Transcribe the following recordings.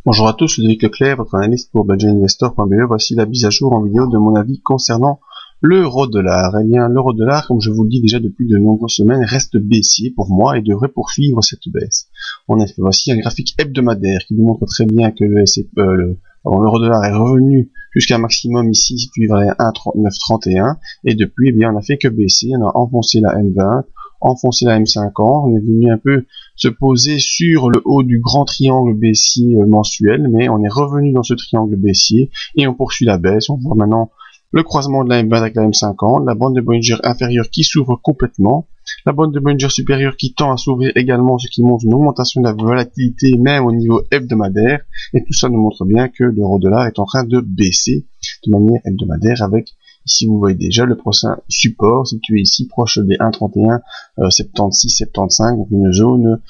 Bonjour à tous, Ludovic Leclerc, votre analyste pour budgetinvestor.be. Voici la mise à jour en vidéo de mon avis concernant l'euro-dollar. Eh bien, l'euro-dollar, comme je vous le dis déjà depuis de nombreuses semaines, reste baissier pour moi et devrait poursuivre cette baisse. En effet, voici un graphique hebdomadaire qui nous montre très bien que l'euro-dollar est revenu jusqu'à un maximum ici situé vers les 1,3931 et depuis, eh bien, on n'a fait que baisser. On a enfoncé la M20, enfoncé la M50, on est venu un peu se poser sur le haut du grand triangle baissier mensuel, mais on est revenu dans ce triangle baissier et on poursuit la baisse. On voit maintenant le croisement de la M20 avec la M50, la bande de Bollinger inférieure qui s'ouvre complètement, la bande de Bollinger supérieure qui tend à s'ouvrir également, ce qui montre une augmentation de la volatilité même au niveau hebdomadaire, et tout ça nous montre bien que l'euro-dollar est en train de baisser de manière hebdomadaire avec, ici vous voyez déjà le prochain support situé ici proche des 1,31 76-75, donc une zone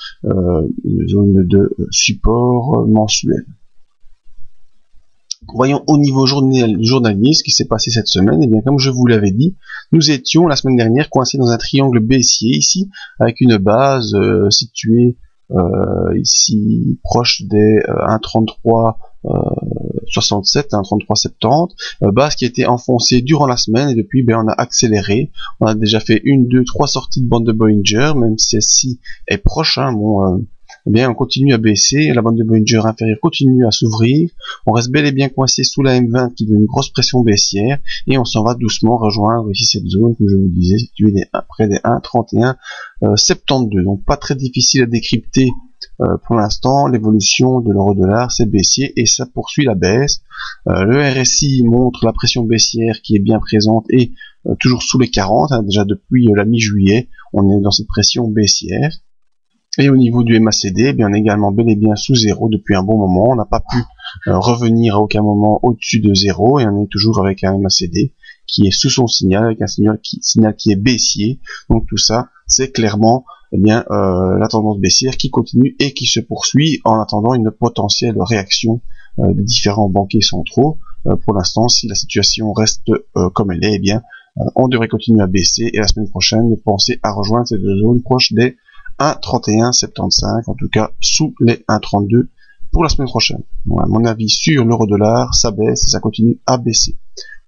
de support mensuel. Voyons au niveau journalier ce qui s'est passé cette semaine. Et bien, comme je vous l'avais dit, nous étions la semaine dernière coincés dans un triangle baissier ici, avec une base située ici proche des 1,33 67, 1,3370, base qui a été enfoncée durant la semaine et depuis on a accéléré. On a déjà fait 1, 2, 3 sorties de bande de Bollinger, même si celle-ci est proche, eh bien on continue à baisser, la bande de Bollinger inférieure continue à s'ouvrir, on reste bel et bien coincé sous la M20 qui donne une grosse pression baissière et on s'en va doucement rejoindre ici cette zone, comme je vous disais, située près des 1,31 72, donc pas très difficile à décrypter. Pour l'instant, l'évolution de l'euro-dollar c'est baissier et ça poursuit la baisse. Le RSI montre la pression baissière qui est bien présente et toujours sous les 40, déjà depuis la mi-juillet, on est dans cette pression baissière. Et au niveau du MACD, eh bien, on est également bel et bien sous zéro depuis un bon moment. On n'a pas pu revenir à aucun moment au-dessus de zéro et on est toujours avec un MACD qui est sous son signal, avec un signal qui est baissier. Donc tout ça, c'est clairement la tendance baissière qui continue et qui se poursuit en attendant une potentielle réaction des différents banquiers centraux. Pour l'instant, si la situation reste comme elle est, eh bien, on devrait continuer à baisser et la semaine prochaine, penser à rejoindre ces deux zones proches des 1,3175, en tout cas sous les 1,32 pour la semaine prochaine. Voilà, mon avis sur l'euro-dollar, ça baisse et ça continue à baisser.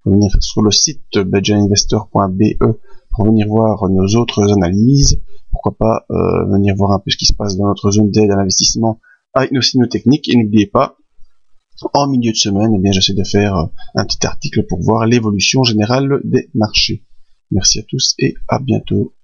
Venir sur le site budgetinvestor.be pour venir voir nos autres analyses. Pourquoi pas venir voir un peu ce qui se passe dans notre zone d'aide à l'investissement avec nos signaux techniques. Et n'oubliez pas, en milieu de semaine, eh bien, j'essaie de faire un petit article pour voir l'évolution générale des marchés. Merci à tous et à bientôt.